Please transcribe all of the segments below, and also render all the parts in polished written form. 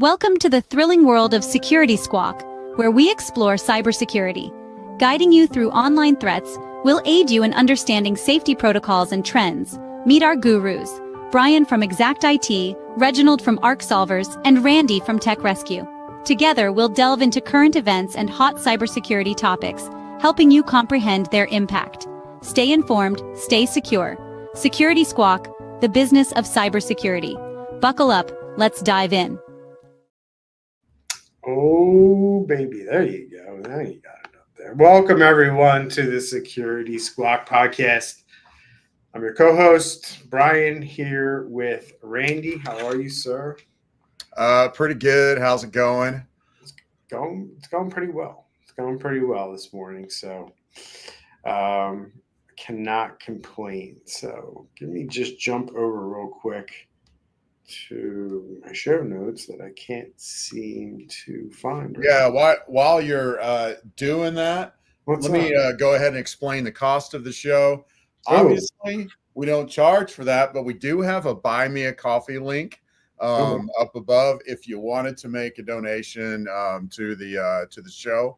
Welcome to the thrilling world of Security Squawk, where we explore cybersecurity. Guiding you through online threats, we'll aid you in understanding safety protocols and trends. Meet our gurus, Bryan from Exact IT, Reginald from Arc Solvers, and Randy from Tech Rescue. Together, we'll delve into current events and hot cybersecurity topics, helping you comprehend their impact. Stay informed, stay secure. Security Squawk, the business of cybersecurity. Buckle up, let's dive in. Oh, baby, there you go. Now you got it up there. Welcome, everyone, to the Security Squawk Podcast. I'm your co-host, Bryan, here with Randy. How are you, sir? Pretty good. How's it going? It's going pretty well. It's going pretty well this morning, so cannot complain. So let me just jump over real quick to my show notes that I can't seem to find. While you're doing that, let me go ahead and explain the cost of the show. Obviously, we don't charge for that, but we do have a Buy Me a Coffee link up above if you wanted to make a donation to the show.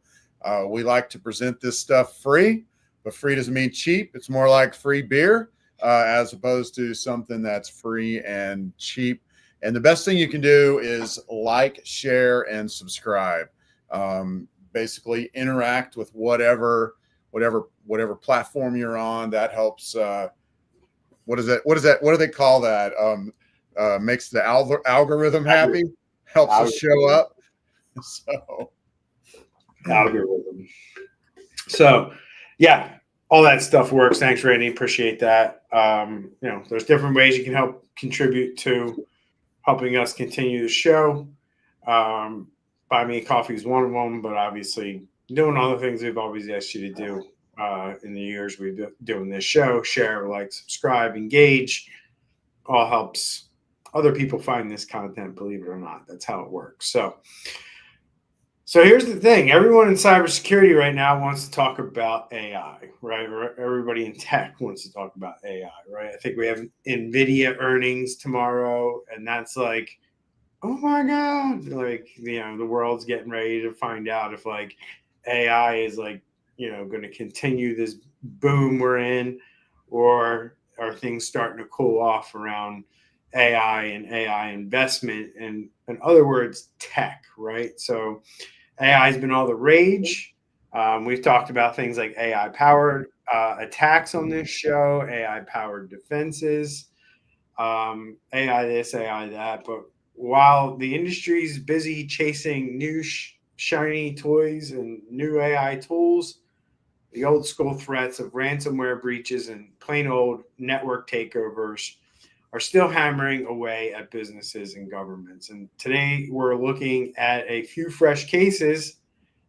We like to present this stuff free, but free doesn't mean cheap. It's more like free beer as opposed to something that's free and cheap. And the best thing you can do is like, share, and subscribe. Basically, interact with whatever platform you're on. That helps. What is that? What do they call that? Makes the algorithm happy. Helps us show up. So algorithm. So yeah, all that stuff works. Thanks, Randy. Appreciate that. There's different ways you can help contribute to helping us continue the show. Buy Me a Coffee is one of them, but obviously doing all the things we've always asked you to do in the years we've been doing this show. Share, like, subscribe, engage. All helps other people find this content, believe it or not. That's how it works. So here's the thing. Everyone in cybersecurity right now wants to talk about AI, right? Everybody in tech wants to talk about AI, right? I think we have NVIDIA earnings tomorrow, and that's like, oh my God. Like, the world's getting ready to find out if like AI is like, going to continue this boom we're in, or are things starting to cool off around AI and AI investment, and in other words, tech, right? So AI has been all the rage. We've talked about things like AI-powered attacks on this show, AI-powered defenses, AI this, AI that. But while the industry's busy chasing new shiny toys and new AI tools, the old school threats of ransomware breaches and plain old network takeovers are still hammering away at businesses and governments. And today we're looking at a few fresh cases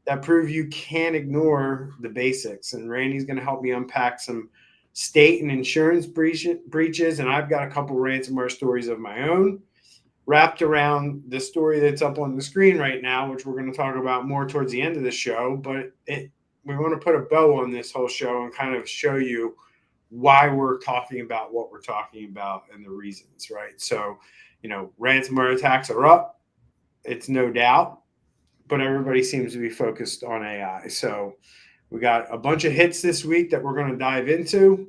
that prove you can't ignore the basics. And Randy's going to help me unpack some state and insurance breaches. And I've got a couple ransomware stories of my own wrapped around the story that's up on the screen right now, which we're going to talk about more towards the end of the show. But we want to put a bow on this whole show and kind of show you why we're talking about what we're talking about and the reasons, right? So, ransomware attacks are up. It's no doubt, but everybody seems to be focused on AI. So we got a bunch of hits this week that we're going to dive into.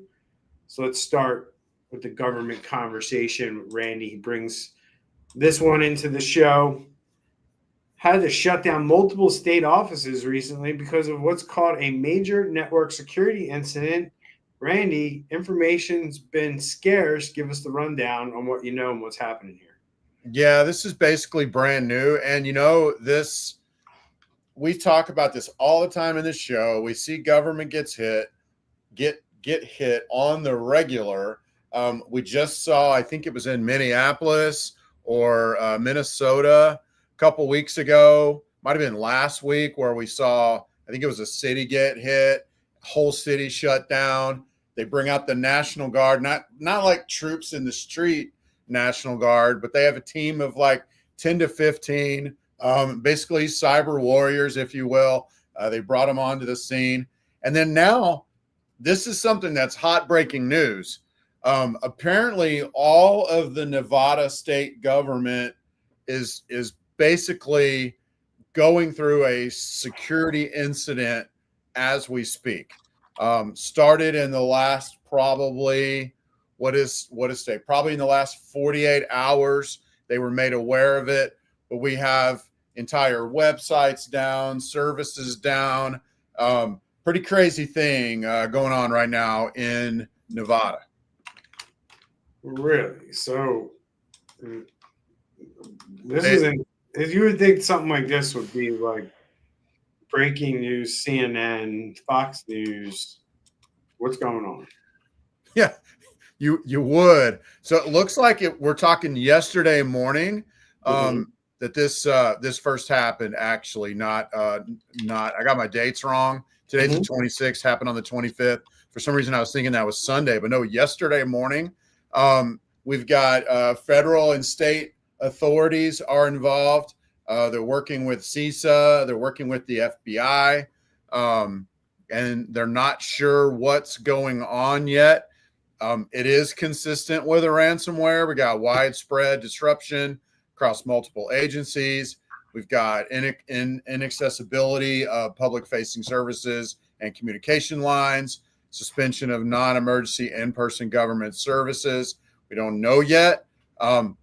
So let's start with the government conversation. Randy brings this one into the show. Had to shut down multiple state offices recently because of what's called a major network security incident. Randy, information's been scarce. Give us the rundown on what you know and what's happening here. Yeah, this is basically brand new. And we talk about this all the time in this show. We see government get hit on the regular. We just saw, I think it was in Minneapolis or Minnesota a couple weeks ago. Might have been last week, where we saw, I think it was a city get hit, whole city shut down. They bring out the National Guard, not like troops in the street National Guard, but they have a team of like 10 to 15, basically cyber warriors, if you will. They brought them onto the scene. And then now, this is something that's hot breaking news. Apparently, all of the Nevada state government is basically going through a security incident as we speak. Started in the last probably probably in the last 48 hours. They were made aware of it, but we have entire websites down, services down. Pretty crazy thing going on right now in Nevada. Really? So this isn't. You would think something like this would be like breaking news, CNN, Fox News. What's going on? Yeah, you would. So it looks like we're talking yesterday morning that this first happened. Actually, not. I got my dates wrong. Today's the 26th. Happened on the 25th. For some reason, I was thinking that was Sunday, but no, yesterday morning. We've got federal and state authorities are involved. They're working with CISA. They're working with the FBI. And they're not sure what's going on yet. It is consistent with a ransomware. We got widespread disruption across multiple agencies. We've got inaccessibility of public-facing services and communication lines, suspension of non-emergency in-person government services. We don't know yet. And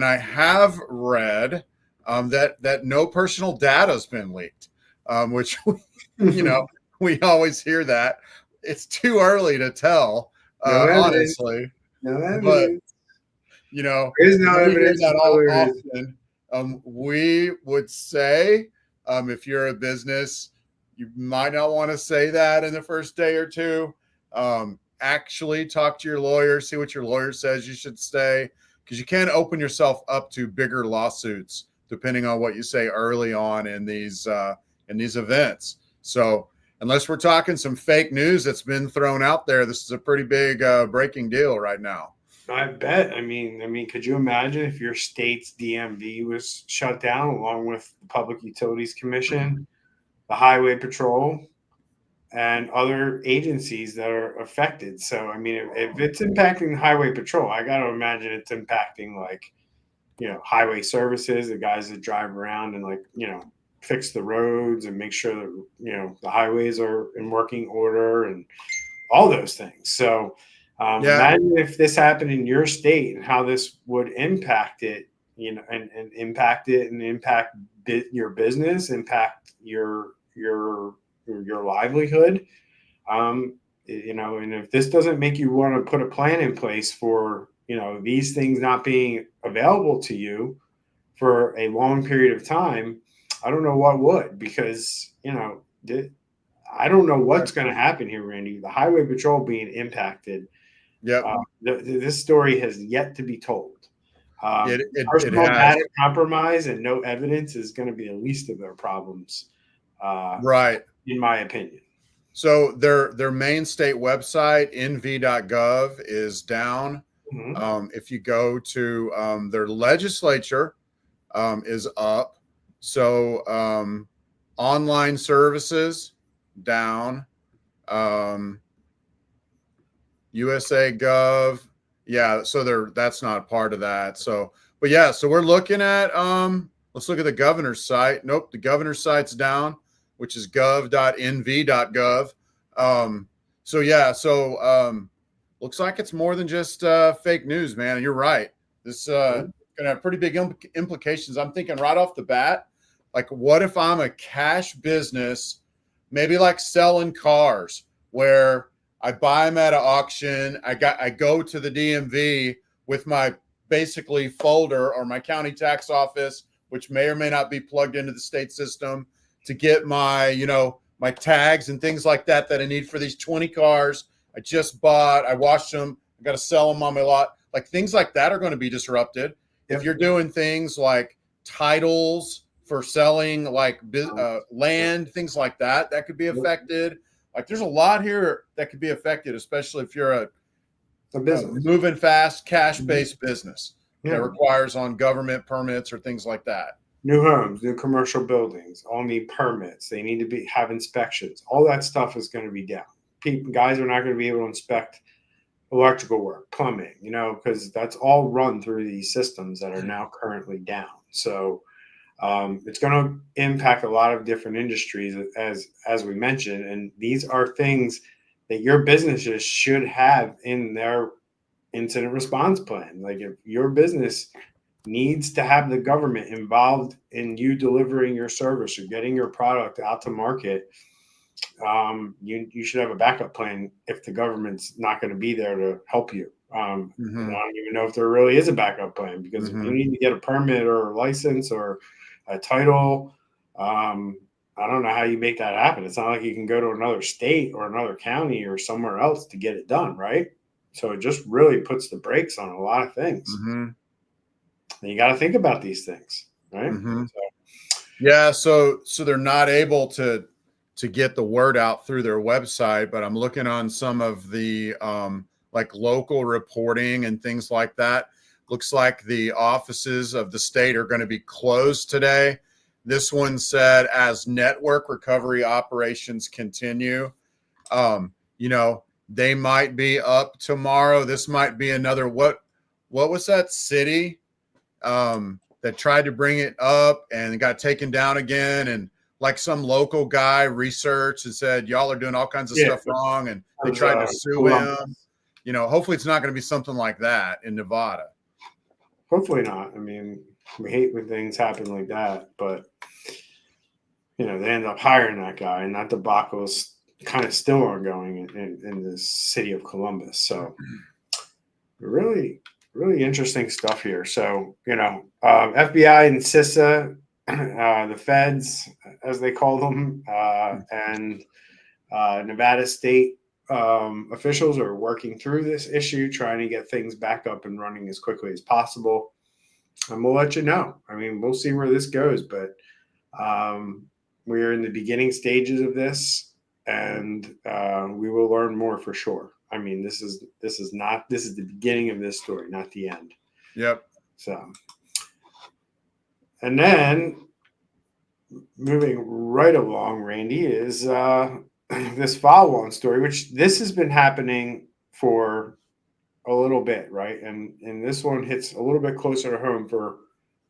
I have read that no personal data has been leaked, which we always hear that. It's too early to tell, honestly. But there's no evidence that all often. We would say, if you're a business, you might not want to say that in the first day or two. Actually talk to your lawyer, see what your lawyer says you should say, because you can open yourself up to bigger lawsuits depending on what you say early on in these events. So unless we're talking some fake news that's been thrown out there, this is a pretty big breaking deal right now. I bet. I mean, could you imagine if your state's DMV was shut down along with the Public Utilities Commission, the Highway Patrol, and other agencies that are affected? So, I mean, if it's impacting the Highway Patrol, I got to imagine it's impacting highway services, the guys that drive around and fix the roads and make sure that, the highways are in working order and all those things. So, imagine if this happened in your state and how this would impact it, and impact it and impact your business, impact your livelihood. And if this doesn't make you want to put a plan in place for, these things not being available to you for a long period of time, I don't know what would, because, I don't know what's going to happen here, Randy. The Highway Patrol being impacted. Yeah. This story has yet to be told. Personal data compromise and no evidence is going to be the least of their problems. Right. In my opinion. So their main state website, nv.gov, is down. Mm-hmm. If you go to their legislature, is up. So online services down. USA Gov, so that's not part of that. So we're looking at let's look at the governor's site. Nope, the governor's site's down, which is gov.nv.gov. Looks like it's more than just fake news, man. You're right. This gonna have pretty big implications. I'm thinking right off the bat, like, what if I'm a cash business, maybe like selling cars, where I buy them at an auction. I go to the DMV with my basically folder or my county tax office, which may or may not be plugged into the state system, to get my, my tags and things like that I need for these 20 cars I just bought. I washed them. I got to sell them on my lot. Like, things like that are going to be disrupted. If you're doing things like titles for selling, like land, things like that could be affected. Like, there's a lot here that could be affected, especially if you're a business, moving fast, cash-based business that requires on government permits or things like that. New homes, new commercial buildings, all need permits. They need to have inspections. All that stuff is going to be down. Guys are not going to be able to inspect electrical work, plumbing, because that's all run through these systems that are now currently down. So It's going to impact a lot of different industries, as we mentioned, and these are things that your businesses should have in their incident response plan. Like if your business needs to have the government involved in you delivering your service or getting your product out to market, you should have a backup plan if the government's not going to be there to help you. I don't even know if there really is a backup plan, because if you need to get a permit or a license or a title, I don't know how you make that happen. It's not like you can go to another state or another county or somewhere else to get it done, right? So it just really puts the brakes on a lot of things. And you got to think about these things, right? Yeah, so they're not able to get the word out through their website, but I'm looking on some of the like local reporting and things like that. Looks like the offices of the state are going to be closed today. This one said, as network recovery operations continue, they might be up tomorrow. This might be another, what was that city that tried to bring it up and got taken down again? And like some local guy researched and said, y'all are doing all kinds of stuff wrong. And they tried to sue him. Hopefully it's not going to be something like that in Nevada. Hopefully not. I mean, we hate when things happen like that, but they end up hiring that guy, and that debacle is kind of still ongoing in the city of Columbus. So really, really interesting stuff here. So, FBI and CISA, the feds, as they call them, and Nevada state officials are working through this issue, trying to get things back up and running as quickly as possible. And we'll let you know. I mean, we'll see where this goes, but we're in the beginning stages of this, and we will learn more for sure. I mean, this is the beginning of this story, not the end. Yep. So, and then moving right along, Randy, is this follow-on story, which this has been happening for a little bit, right? And this one hits a little bit closer to home for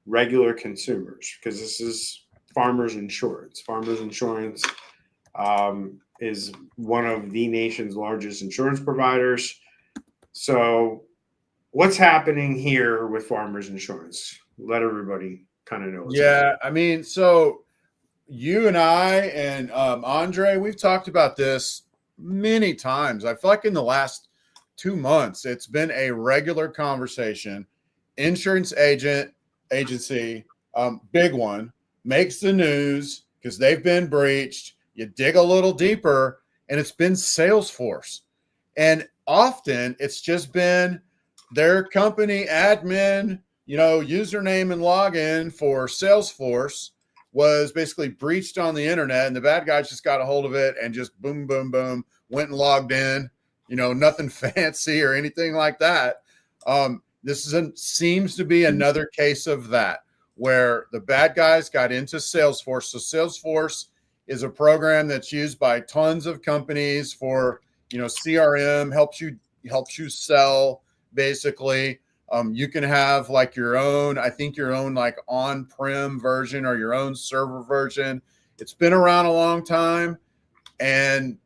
regular consumers, because this is Farmers Insurance. Farmers Insurance is one of the nation's largest insurance providers. So what's happening here with Farmers Insurance? Let everybody kind of know what's happening. I mean, so you and I and Andre, we've talked about this many times. I feel like in the last 2 months, it's been a regular conversation. Insurance agency, big one, makes the news because they've been breached. You dig a little deeper, and it's been Salesforce. And often it's just been their company admin, username and login for Salesforce was basically breached on the internet, and the bad guys just got a hold of it and just boom, boom, boom, went and logged in, nothing fancy or anything like that. This seems to be another case of that, where the bad guys got into Salesforce. So Salesforce is a program that's used by tons of companies for, CRM, helps you sell, basically. You can have like your own like on-prem version or your own server version. It's been around a long time, and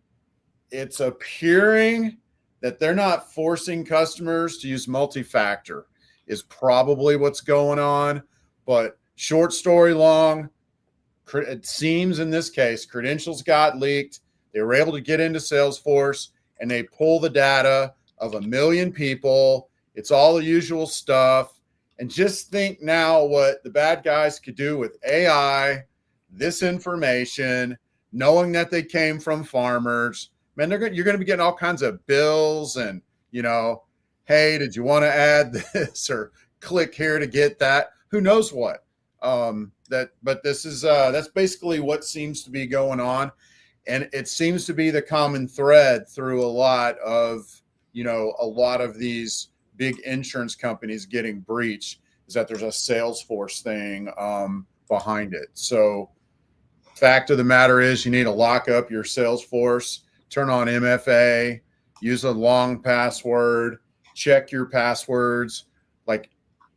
it's appearing that they're not forcing customers to use multi-factor is probably what's going on. But short story long, it seems in this case, credentials got leaked. They were able to get into Salesforce, and they pull the data of 1 million people. It's all the usual stuff. And just think now what the bad guys could do with AI, this information, knowing that they came from farmers. Man, you're going to be getting all kinds of bills and, hey, did you want to add this or click here to get that? Who knows what? But this is that's basically what seems to be going on, and it seems to be the common thread through a lot of these big insurance companies getting breached is that there's a Salesforce thing behind it. So, fact of the matter is, you need to lock up your Salesforce, turn on MFA, use a long password, check your passwords. Like,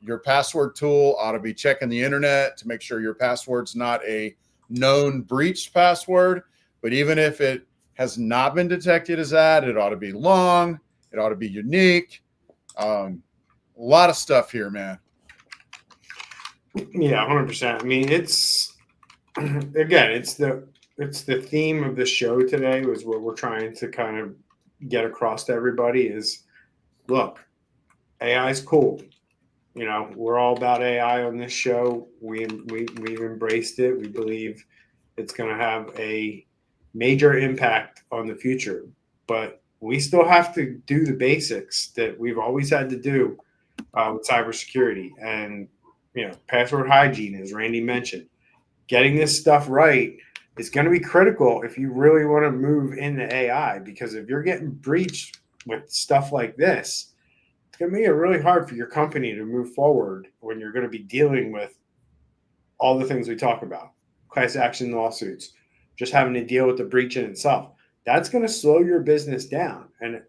your password tool ought to be checking the internet to make sure your password's not a known breached password. But even if it has not been detected as that, it ought to be long. It ought to be unique. A lot of stuff here, man. Yeah, 100%. I mean, it's again, it's the theme of the show today was what we're trying to kind of get across to everybody is, look, AI is cool. You know, we're all about AI on this show. We've embraced it. We believe it's going to have a major impact on the future, but we still have to do the basics that we've always had to do with cybersecurity and, you know, password hygiene, as Randy mentioned. Getting this stuff right is going to be critical if you really want to move into AI, because if you're getting breached with stuff like this, it's going to make it really hard for your company to move forward when you're going to be dealing with all the things we talk about, class action lawsuits, just having to deal with the breach in itself. That's going to slow your business down. And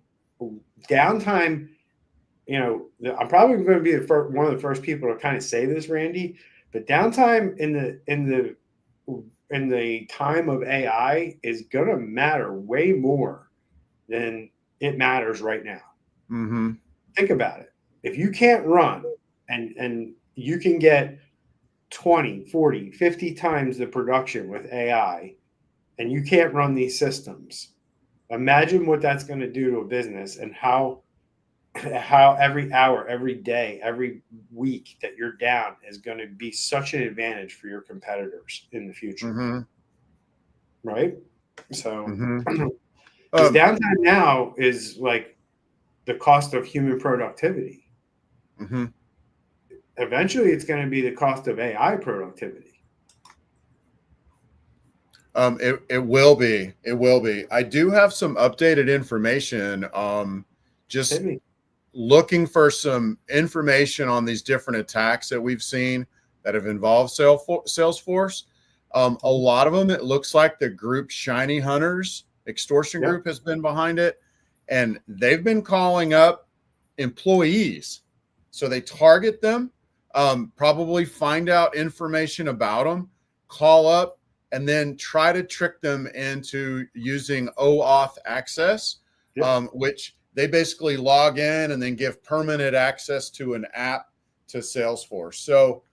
downtime, you know, I'm probably going to be one of the first people to kind of say this, Randy, but downtime in the time of AI is going to matter way more than it matters right now. Mm-hmm. Think about it. If you can't run and you can get 20, 40, 50 times the production with AI, and you can't run these systems, imagine what that's going to do to a business and how every hour, every day, every week that you're down is going to be such an advantage for your competitors in the future. Mm-hmm. Right? So Mm-hmm. downtime now is like the cost of human productivity. Mm-hmm. Eventually, it's going to be the cost of AI productivity. It will be. It will be. I do have some updated information. Just looking for some information on these different attacks that we've seen that have involved Salesforce. A lot of them, it looks like the group Shiny Hunters extortion group has been behind it, and they've been calling up employees. So they target them, probably find out information about them, call up, and then try to trick them into using OAuth access, which they basically log in and then give permanent access to an app to Salesforce. So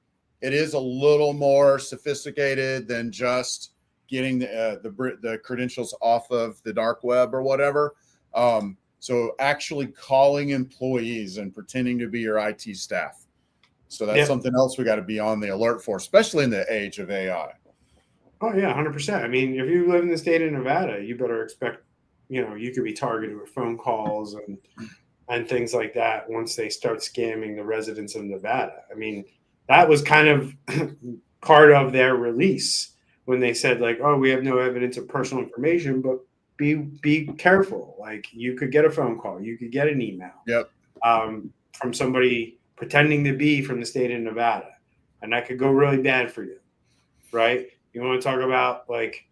it is a little more sophisticated than just getting the credentials off of the dark web or whatever. So actually calling employees and pretending to be your IT staff. So that's something else we got to be on the alert for, especially in the age of AI. Oh yeah, 100%. I mean, if you live in the state of Nevada, you better expect, you know, you could be targeted with phone calls and things like that once they start scamming the residents of Nevada. I mean, that was kind of part of their release when they said, like, oh, we have no evidence of personal information, but be careful. Like, you could get a phone call, you could get an email from somebody pretending to be from the state of Nevada, and that could go really bad for you, right? You want to talk about like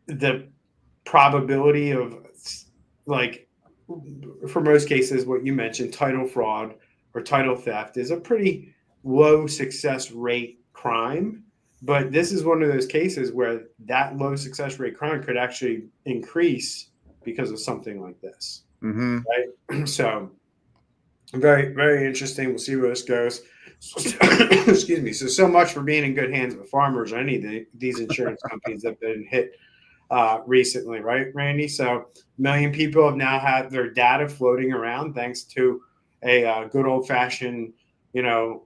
the probability of, like, for most cases, what you mentioned, title fraud or title theft is a pretty low success rate crime. But this is one of those cases where that low success rate crime could actually increase because of something like this. Mm-hmm. Right? So very, very interesting. We'll see where this goes. Excuse me. So much for being in good hands with farmers or any of these insurance companies that have been hit recently, right, Randy? So 1 million people have now had their data floating around thanks to a good old-fashioned, you know,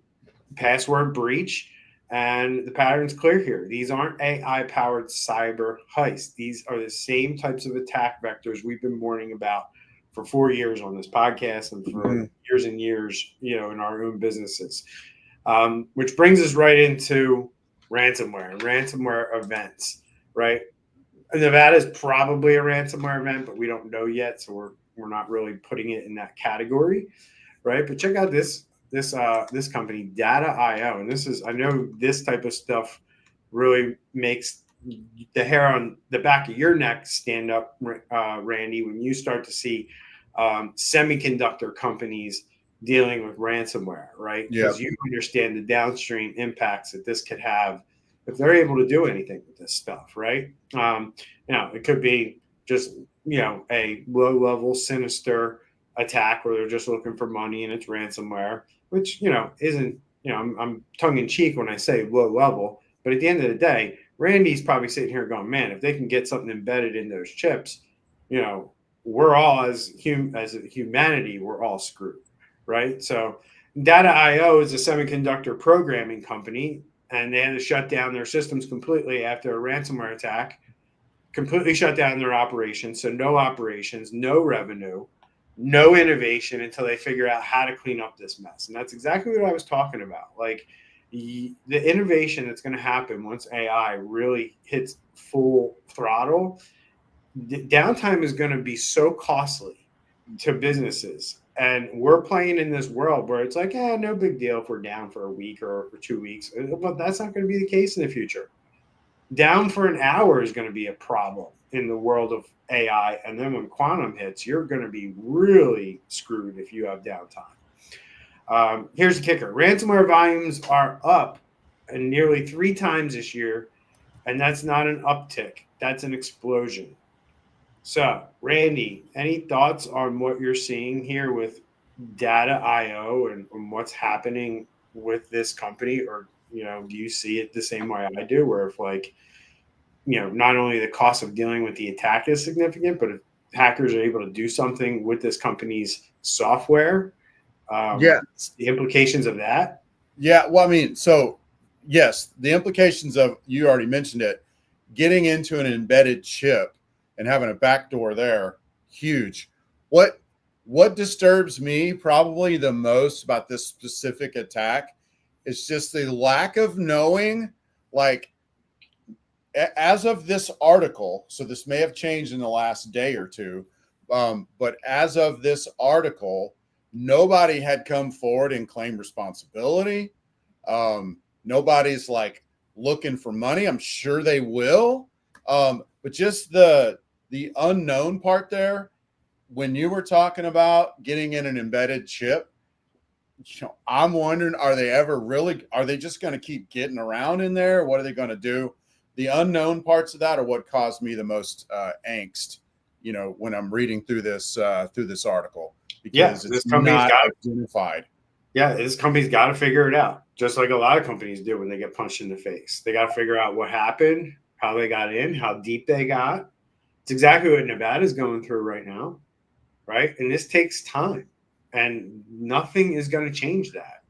password breach. And the pattern's clear here. These aren't AI-powered cyber heists. These are the same types of attack vectors we've been warning about for 4 years on this podcast and for years and years, you know, in our own businesses. Which brings us right into ransomware events, right? Nevada is probably a ransomware event, but we don't know yet, so we're not really putting it in that category, right? But check out this company, Data.io, and I know this type of stuff really makes the hair on the back of your neck stand up, Randy, when you start to see semiconductor companies dealing with ransomware, right? Yeah. Because you understand the downstream impacts that this could have if they're able to do anything with this stuff, right? It could be just, a low-level sinister attack where they're just looking for money and it's ransomware, which, isn't, I'm tongue-in-cheek when I say low level, but at the end of the day, Randy's probably sitting here going, man, if they can get something embedded in those chips, we're all as humanity, we're all screwed, right? So Data.io is a semiconductor programming company, and they had to shut down their systems completely after a ransomware attack, completely shut down their operations. So no operations, no revenue, no innovation until they figure out how to clean up this mess. And that's exactly what I was talking about. Like the innovation that's going to happen once AI really hits full throttle, the downtime is going to be so costly to businesses. And we're playing in this world where it's like, no big deal if we're down for a week or 2 weeks. But that's not going to be the case in the future. Down for an hour is going to be a problem in the world of AI. And then when quantum hits, you're going to be really screwed if you have downtime. Here's the kicker. Ransomware volumes are up nearly 3 times this year. And that's not an uptick. That's an explosion. So, Randy, any thoughts on what you're seeing here with Data.io and what's happening with this company? Or, do you see it the same way I do, where if not only the cost of dealing with the attack is significant, but if hackers are able to do something with this company's software, the implications of that? Yeah, well, I mean, so yes, the implications of, you already mentioned it, getting into an embedded chip and having a backdoor there, huge. What disturbs me probably the most about this specific attack is just the lack of knowing, like, as of this article, so this may have changed in the last day or two, but as of this article, nobody had come forward and claimed responsibility. Nobody's like looking for money. I'm sure they will. But just the unknown part there, when you were talking about getting in an embedded chip, I'm wondering, are they just going to keep getting around in there? What are they going to do? The unknown parts of that are what caused me the most angst, when I'm reading through this article, because it's not identified. Yeah, this company's got to figure it out, just like a lot of companies do when they get punched in the face. They got to figure out what happened, how they got in, how deep they got. It's exactly what Nevada is going through right now, right? And this takes time, and nothing is going to change that,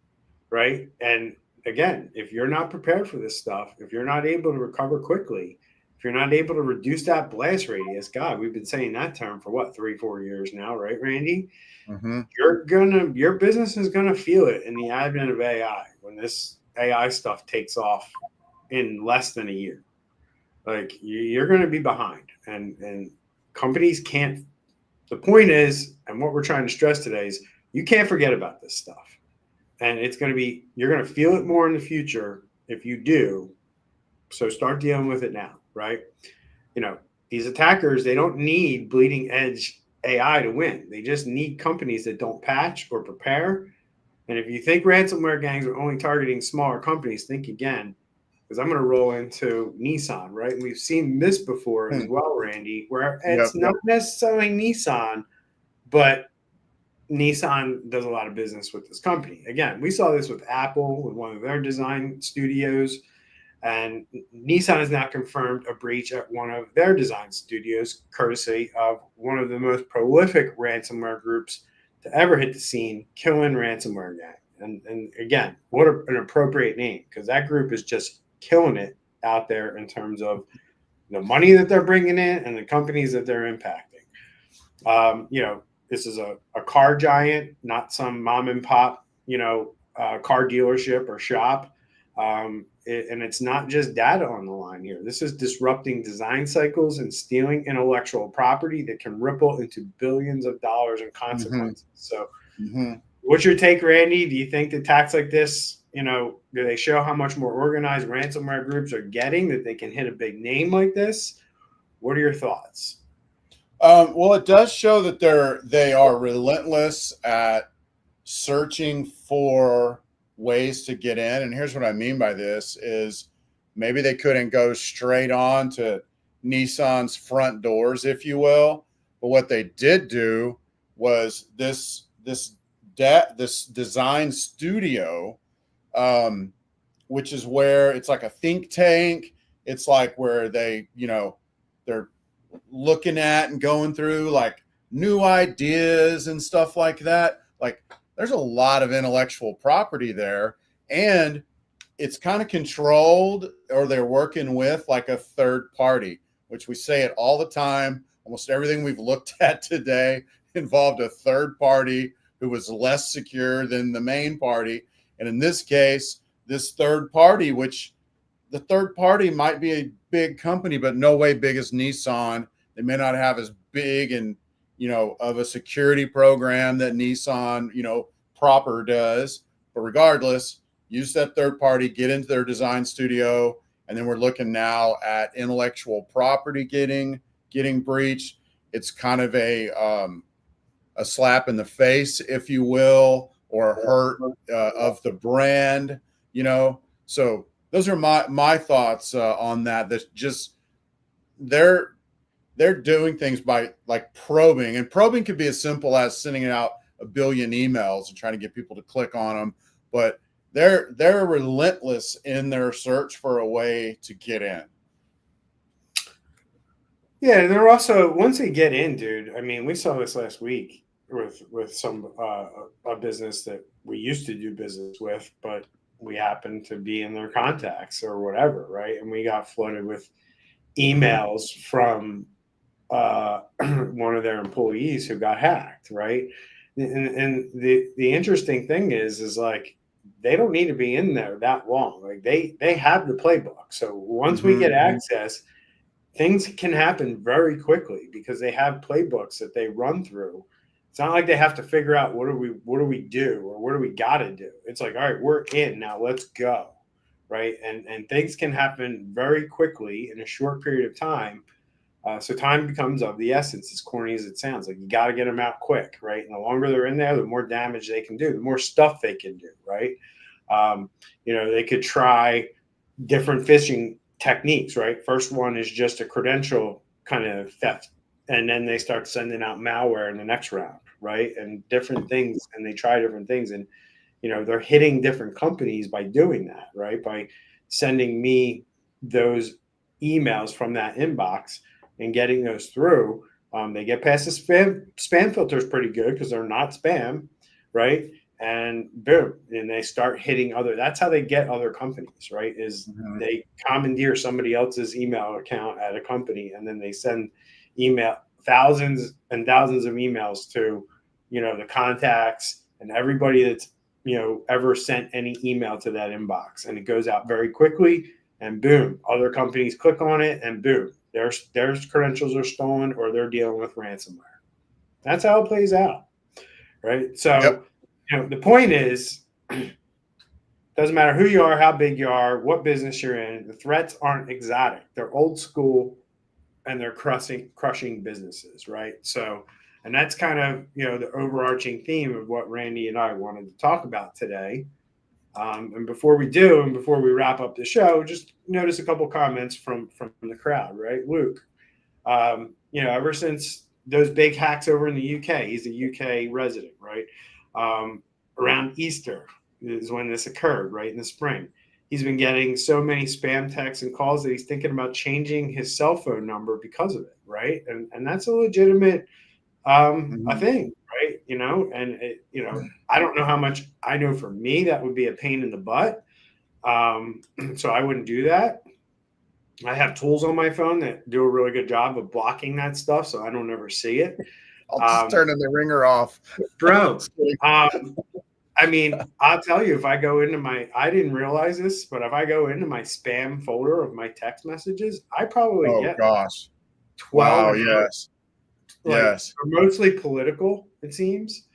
right? And again, if you're not prepared for this stuff, if you're not able to recover quickly, if you're not able to reduce that blast radius, God, we've been saying that term for 3-4 years now, right, Randy? Mm-hmm. Your business is gonna feel it in the advent of AI when this AI stuff takes off in less than a year. Like, you're gonna be behind, and companies can't. The point is, and what we're trying to stress today is, you can't forget about this stuff, and you're gonna feel it more in the future if you do. So start dealing with it now, right? These attackers, they don't need bleeding edge AI to win. They just need companies that don't patch or prepare. And if you think ransomware gangs are only targeting smaller companies, think again, because I'm going to roll into Nissan, right? And we've seen this before as well, Randy, where it's not necessarily Nissan, but Nissan does a lot of business with this company. Again, we saw this with Apple, with one of their design studios. And Nissan has now confirmed a breach at one of their design studios, courtesy of one of the most prolific ransomware groups to ever hit the scene, Qilin Ransomware Gang. And again, what an appropriate name, because that group is just killing it out there in terms of the money that they're bringing in and the companies that they're impacting. This is a car giant, not some mom and pop, car dealership or shop. And it's not just data on the line here. This is disrupting design cycles and stealing intellectual property that can ripple into billions of dollars in consequences. So what's your take, Randy? Do you think attacks like this, do they show how much more organized ransomware groups are getting, that they can hit a big name like this? What are your thoughts? Well, it does show that they are relentless at searching for ways to get in. And here's what I mean by this is maybe they couldn't go straight on to Nissan's front doors, if you will. But what they did do was this design studio, which is where it's like a think tank. It's like where they, they're looking at and going through like new ideas and stuff like that. Like there's a lot of intellectual property there, and it's kind of controlled, or they're working with like a third party, which we say it all the time. Almost everything we've looked at today involved a third party who was less secure than the main party. And in this case, this third party, which the third party might be a big company, but no way big as Nissan. They may not have as big and, of a security program that Nissan, proper does. But regardless, use that third party, get into their design studio. And then we're looking now at intellectual property getting breached. It's kind of a slap in the face, if you will, or a hurt of the brand, So those are my thoughts on that. That's just they're doing things by like probing, and probing could be as simple as sending out a billion emails and trying to get people to click on them. But they're relentless in their search for a way to get in. Yeah, and they're also, once they get in, dude. I mean, we saw this last week with some a business that we used to do business with, but we happened to be in their contacts or whatever, right? And we got flooded with emails from one of their employees who got hacked, right? And the interesting thing is like they don't need to be in there that long. Like they have the playbook. So once we get access, things can happen very quickly because they have playbooks that they run through. It's not like they have to figure out what do we do or what do we got to do. It's like, all right, we're in now, let's go, right? And things can happen very quickly in a short period of time. So time becomes of the essence, as corny as it sounds. Like you got to get them out quick, right? And the longer they're in there, the more damage they can do, the more stuff they can do, right? They could try different phishing techniques, right? First one is just a credential kind of theft, and then they start sending out malware in the next round, right? And different things, and they try different things, and they're hitting different companies by doing that, right? By sending me those emails from that inbox and getting those through. They get past the spam filter is pretty good because they're not spam, right? And boom, and they start hitting that's how they get other companies, right? Is they commandeer somebody else's email account at a company, and then they send thousands and thousands of emails to, the contacts and everybody that's, ever sent any email to that inbox. And it goes out very quickly, and boom, other companies click on it, and boom, their credentials are stolen, or they're dealing with ransomware. That's how it plays out, right? So, Yep. The point is, doesn't matter who you are, how big you are, what business you're in, the threats aren't exotic. They're old school, and they're crushing businesses, right? So, and that's kind of, the overarching theme of what Randy and I wanted to talk about today. And before we wrap up the show, just notice a couple comments from the crowd, right? Luke, ever since those big hacks over in the UK, he's a UK resident, right? Around Easter is when this occurred, right in the spring. He's been getting so many spam texts and calls that he's thinking about changing his cell phone number because of it, right? And that's a legitimate a thing, right? I don't know how much. I know for me that would be a pain in the butt. So I wouldn't do that. I have tools on my phone that do a really good job of blocking that stuff, so I don't ever see it. I'll just turn the ringer off. Bro, I mean, I'll tell you, if I go into I didn't realize this, but if I go into my spam folder of my text messages, I probably get 12. Wow, yes. Yes. They're mostly political, it seems.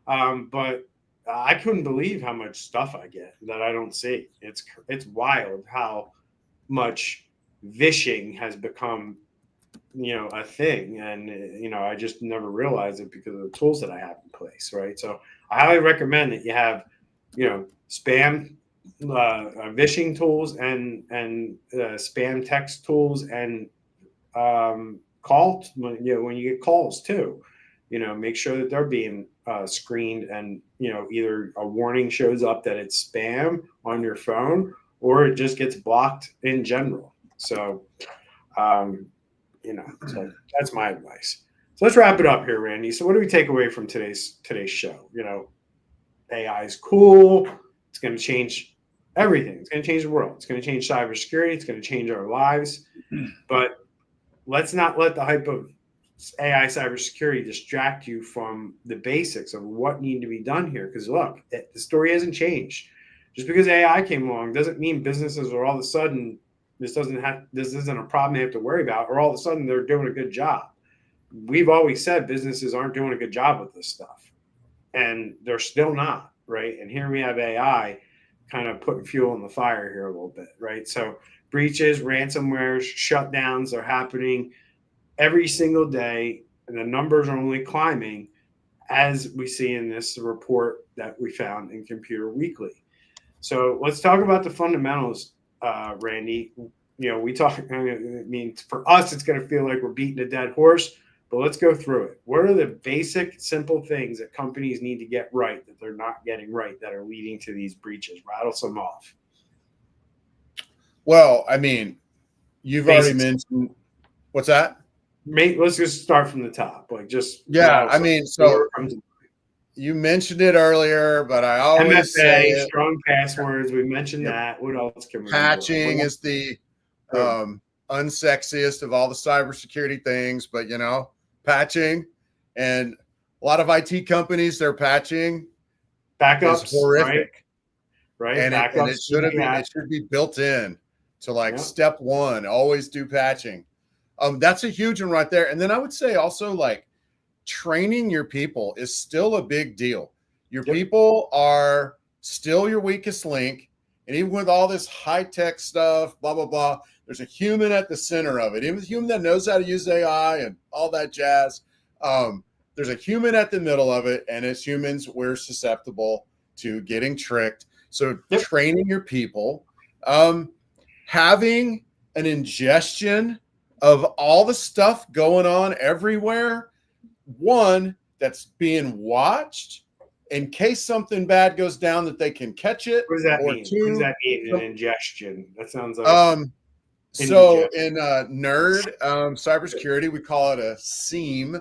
But I couldn't believe how much stuff I get that I don't see. It's wild how much vishing has become, a thing. And, I just never realized it because of the tools that I have in place, right? So I highly recommend that you have, spam vishing tools and spam text tools and when you get calls too, make sure that they're being screened and, either a warning shows up that it's spam on your phone or it just gets blocked in general. So, so that's my advice. So let's wrap it up here, Randy. So what do we take away from today's show? AI is cool. It's going to change everything. It's going to change the world. It's going to change cybersecurity. It's going to change our lives. But let's not let the hype of AI cybersecurity distract you from the basics of what need to be done here. Because look, the story hasn't changed. Just because AI came along doesn't mean businesses are all of a sudden this isn't a problem they have to worry about, or all of a sudden they're doing a good job. We've always said businesses aren't doing a good job with this stuff, and they're still not, right? And here we have AI kind of putting fuel in the fire here a little bit, right? So breaches, ransomware, shutdowns are happening every single day, and the numbers are only climbing, as we see in this report that we found in Computer Weekly. So let's talk about the fundamentals, Randy. We talk, for us, it's going to feel like we're beating a dead horse, but let's go through it. What are the basic, simple things that companies need to get right that they're not getting right that are leading to these breaches? Rattle some off. Well, you've already mentioned, what's that? Let's just start from the top. So you mentioned it earlier, but I always say strong passwords. We mentioned that. What else can we patching is the unsexiest of all the cybersecurity things, but patching, and a lot of IT companies, their patching backups is horrific, right? And it should be built in to step one. Always do patching. That's a huge one right there. And then I would say also training your people is still a big deal. Your people are still your weakest link. And even with all this high-tech stuff, blah, blah, blah, there's a human at the center of it. Even a human that knows how to use AI and all that jazz. There's a human at the middle of it. And as humans, we're susceptible to getting tricked. So training your people, having an ingestion of all the stuff going on everywhere, one that's being watched in case something bad goes down that they can catch it. What does that mean? Two, what does that mean? An ingestion? That sounds like so in nerd cybersecurity, we call it a SIEM,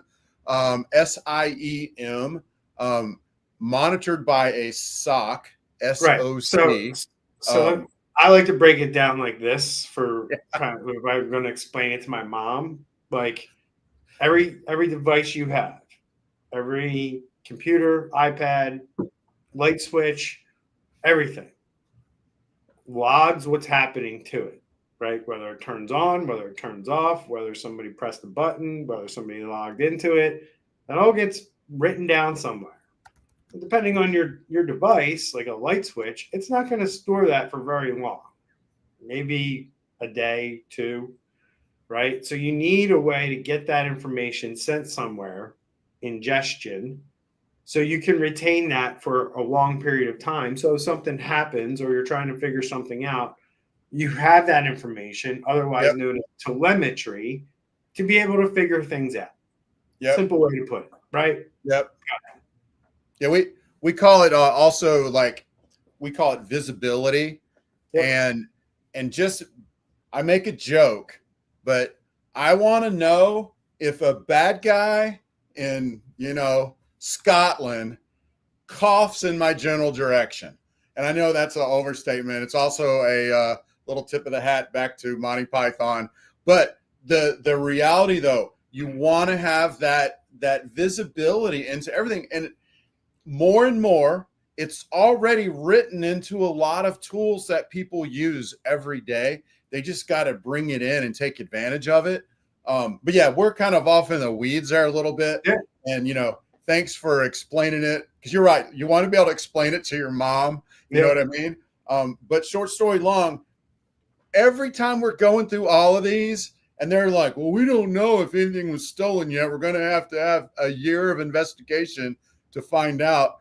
SIEM, monitored by a SOC, SOC. Right. So I like to break it down like this if I'm going to explain it to my mom. Like every device you have, every computer, iPad, light switch, everything logs what's happening to it, right? Whether it turns on, whether it turns off, whether somebody pressed the button, whether somebody logged into it, that all gets written down somewhere. Depending on your device, like a light switch, it's not going to store that for very long, maybe a day, two, right? So you need a way to get that information sent somewhere, ingestion, so you can retain that for a long period of time. So if something happens or you're trying to figure something out, you have that information, otherwise known as telemetry, to be able to figure things out. Simple way to put it, right? Yeah, we call it also we call it visibility, and just I make a joke, but I want to know if a bad guy in Scotland coughs in my general direction. And I know that's an overstatement. It's also a little tip of the hat back to Monty Python. But the reality, though, you want to have that visibility into everything. And more, it's already written into a lot of tools that people use every day. They just got to bring it in and take advantage of it. But yeah, we're kind of off in the weeds there a little bit. Yeah. And, thanks for explaining it, because you're right. You want to be able to explain it to your mom. You know what I mean? But short story long, every time we're going through all of these and they're like, well, we don't know if anything was stolen yet. We're going to have a year of investigation to find out.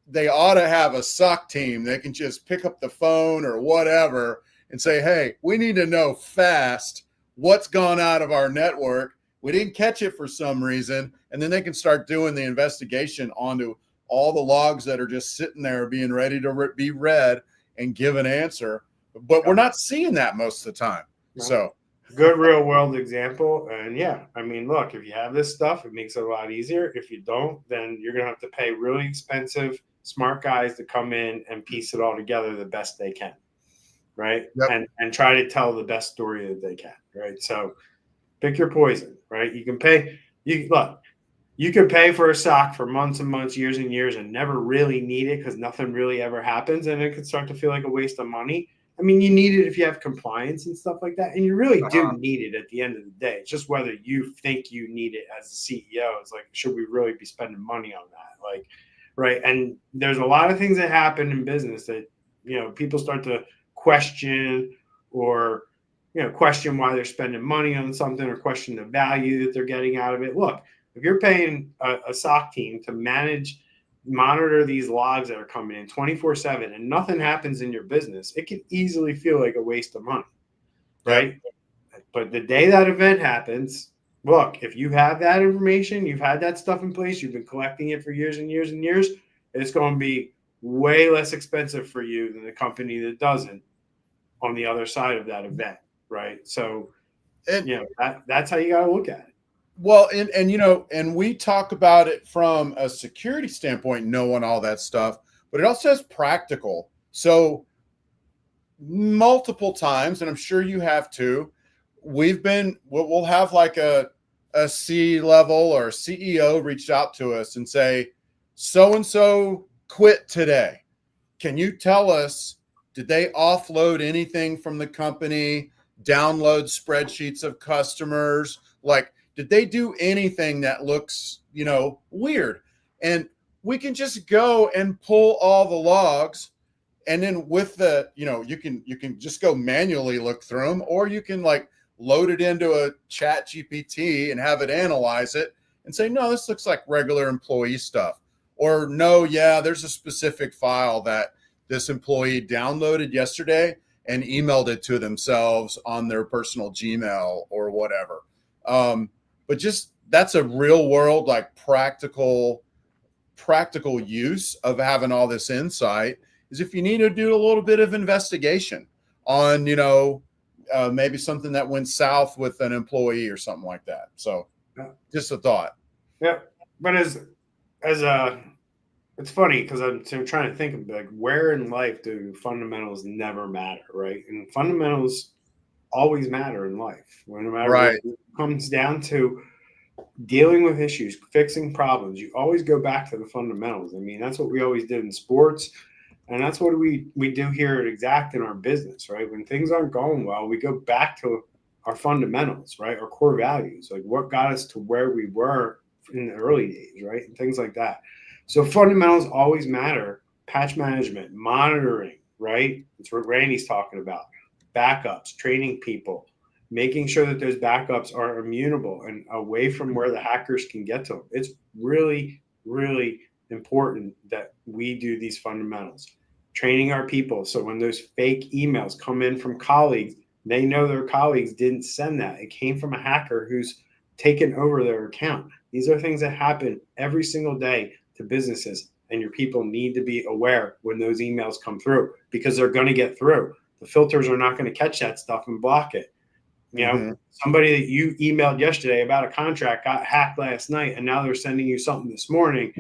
they ought to have a SOC team that can just pick up the phone or whatever and say, hey, we need to know fast what's gone out of our network. We didn't catch it for some reason. And then they can start doing the investigation onto all the logs that are just sitting there being ready to be read and give an answer. But we're not seeing that most of the time. No. So good real world example. And yeah, I mean, look, if you have this stuff, it makes it a lot easier. If you don't, then you're going to have to pay really expensive, smart guys to come in and piece it all together the best they can. Right. Yep. And try to tell the best story that they can. Right. So pick your poison. Right. You can pay. You could pay for a SOC for months and months, years and years, and never really need it because nothing really ever happens. And it could start to feel like a waste of money. I mean, you need it if you have compliance and stuff like that. And you really do need it at the end of the day. It's just whether you think you need it as a CEO. It's like, should we really be spending money on that? Like, right. And there's a lot of things that happen in business that, people start to question or, question why they're spending money on something or question the value that they're getting out of it. Look, if you're paying a SOC team to monitor these logs that are coming in 24/7 and nothing happens in your business, it can easily feel like a waste of money, right? But the day that event happens, look, if you have that information, you've had that stuff in place, you've been collecting it for years and years and years, it's going to be way less expensive for you than the company that doesn't on the other side of that event, right? So, that's how you got to look at it. Well, and we talk about it from a security standpoint, knowing all that stuff, but it also has practical. So multiple times, and I'm sure you have too, we'll have like a C-level or a CEO reach out to us and say, so-and-so quit today. Can you tell us, did they offload anything from the company, download spreadsheets of customers? Like, did they do anything that looks, weird? And we can just go and pull all the logs. And then with the, you can just go manually look through them, or you can like load it into a chat GPT and have it analyze it and say, no, this looks like regular employee stuff. Or no, yeah, there's a specific file that this employee downloaded yesterday and emailed it to themselves on their personal Gmail or whatever. But just that's a real world, like practical use of having all this insight is if you need to do a little bit of investigation on, maybe something that went south with an employee or something like that. So just a thought. Yeah. But it's funny because I'm trying to think of like where in life do fundamentals never matter, right? And fundamentals always matter in life. No matter right. what it comes down to dealing with issues, fixing problems, you always go back to the fundamentals. I mean, that's what we always did in sports, and that's what we do here at Exact in our business, right? When things aren't going well, we go back to our fundamentals, right? Our core values, like what got us to where we were in the early days, right? And things like that. So fundamentals always matter. Patch management, monitoring, right? That's what Randy's talking about. Backups, training people, making sure that those backups are immutable and away from where the hackers can get to them. It's really, really important that we do these fundamentals. Training our people so when those fake emails come in from colleagues, they know their colleagues didn't send that. It came from a hacker who's taken over their account. These are things that happen every single day to businesses, and your people need to be aware when those emails come through because they're going to get through. The filters are not going to catch that stuff and block it. Somebody that you emailed yesterday about a contract got hacked last night, and now they're sending you something this morning.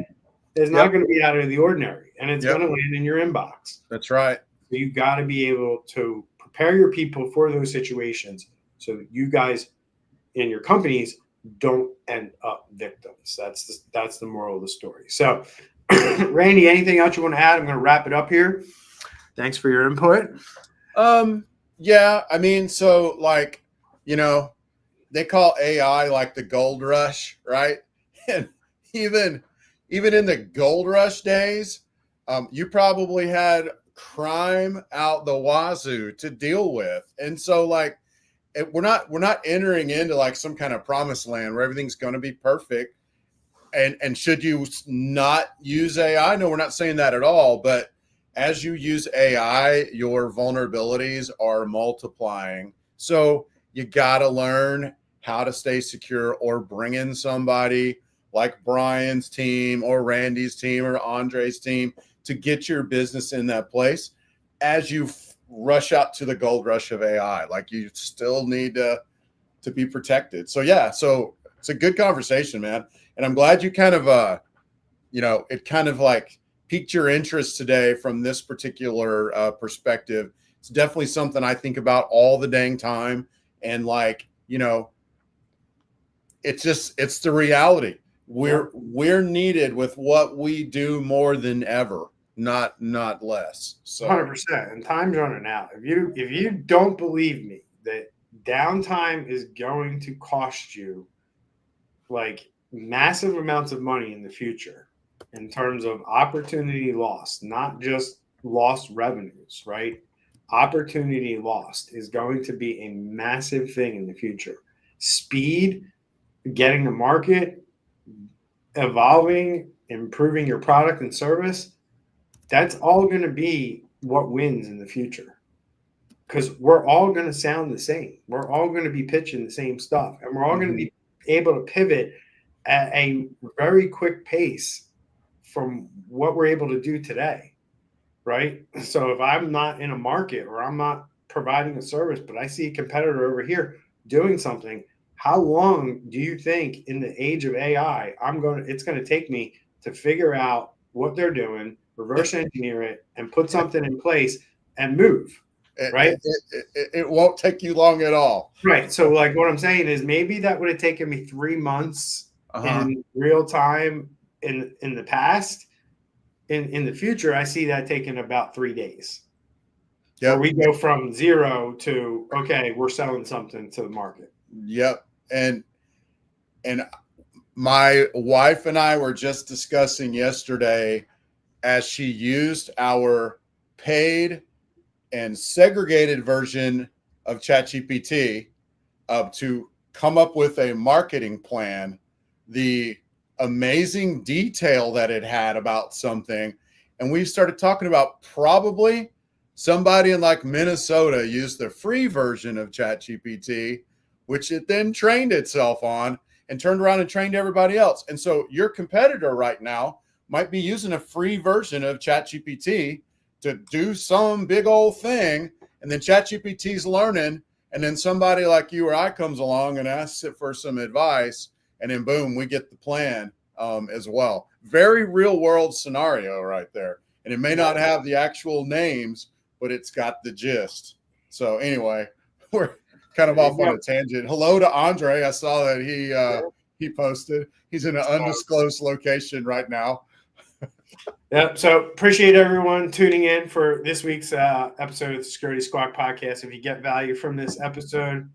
It's not going to be out of the ordinary, and it's going to land in your inbox. That's right. So you've got to be able to prepare your people for those situations so that you guys in your companies don't end up victims. That's the moral of the story. So, Randy, anything else you want to add? I'm going to wrap it up here. Thanks for your input. Yeah, I mean, so like, they call AI like the gold rush, right? And even in the gold rush days, you probably had crime out the wazoo to deal with. And so like, we're not entering into like some kind of promised land where everything's going to be perfect. and should you not use AI? No, we're not saying that at all. But as you use AI, your vulnerabilities are multiplying. So you got to learn how to stay secure, or bring in somebody like Bryan's team or Randy's team or Andre's team to get your business in that place as you rush out to the gold rush of AI. Like, you still need to be protected. So yeah, so it's a good conversation, man. And I'm glad you kind of, it kind of like piqued your interest today from this particular perspective. It's definitely something I think about all the dang time. And like, it's the reality. We're needed with what we do more than ever, not less. So 100%. And time's running out. If you don't believe me that downtime is going to cost you like massive amounts of money in the future in terms of opportunity lost, not just lost revenues, right? Opportunity lost is going to be a massive thing in the future. Speed, getting to market, evolving, improving your product and service, that's all going to be what wins in the future. Because we're all going to sound the same. We're all going to be pitching the same stuff. And we're all going to be able to pivot at a very quick pace from what we're able to do today, right? So if I'm not in a market or I'm not providing a service, but I see a competitor over here doing something, how long do you think in the age of AI it's going to take me to figure out what they're doing, reverse engineer it, and put something in place and move? Right? It won't take you long at all. Right. So like what I'm saying is maybe that would have taken me 3 months in real time in the past. In the future, I see that taking about 3 days. Yeah. We go from zero to, okay, we're selling something to the market. Yep. And my wife and I were just discussing yesterday, as she used our paid and segregated version of ChatGPT to come up with a marketing plan, the amazing detail that it had about something. And we started talking about probably somebody in like Minnesota used the free version of ChatGPT, which it then trained itself on and turned around and trained everybody else. And so your competitor right now might be using a free version of ChatGPT to do some big old thing, and then ChatGPT's learning, and then somebody like you or I comes along and asks it for some advice, and then boom, we get the plan as well. Very real world scenario right there. And it may not have the actual names, but it's got the gist. So anyway, we're kind of off on a tangent. Hello to Andre. I saw that he posted. He's in an undisclosed location right now. Yep. So appreciate everyone tuning in for this week's episode of the Security Squawk Podcast. If you get value from this episode,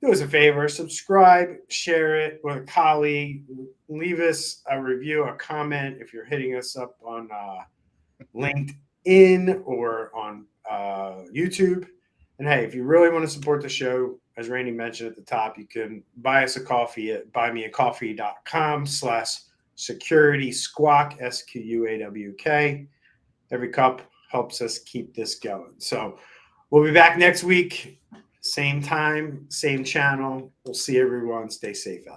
do us a favor, subscribe, share it with a colleague, leave us a review, a comment if you're hitting us up on LinkedIn or on YouTube. And hey, if you really want to support the show, as Randy mentioned at the top, you can buy us a coffee at buymeacoffee.com/Security Squawk, SQUAWK. Every cup helps us keep this going. So we'll be back next week. Same time, same channel. We'll see everyone. Stay safe out there.